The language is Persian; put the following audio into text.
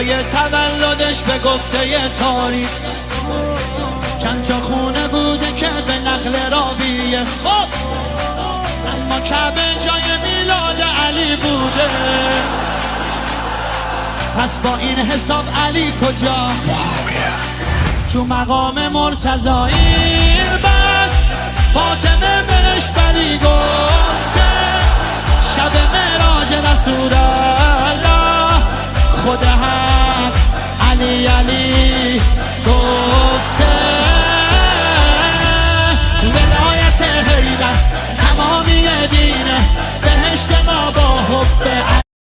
جای تولدش به گفته تاریخ چند تا خونه بوده که به نقل راویه، خب اما کعبه جای میلاد علی بوده. پس با این حساب علی کجا؟ تو مقام مرتضایی بس فاطمه بهش بلی گفته شب معراج رسول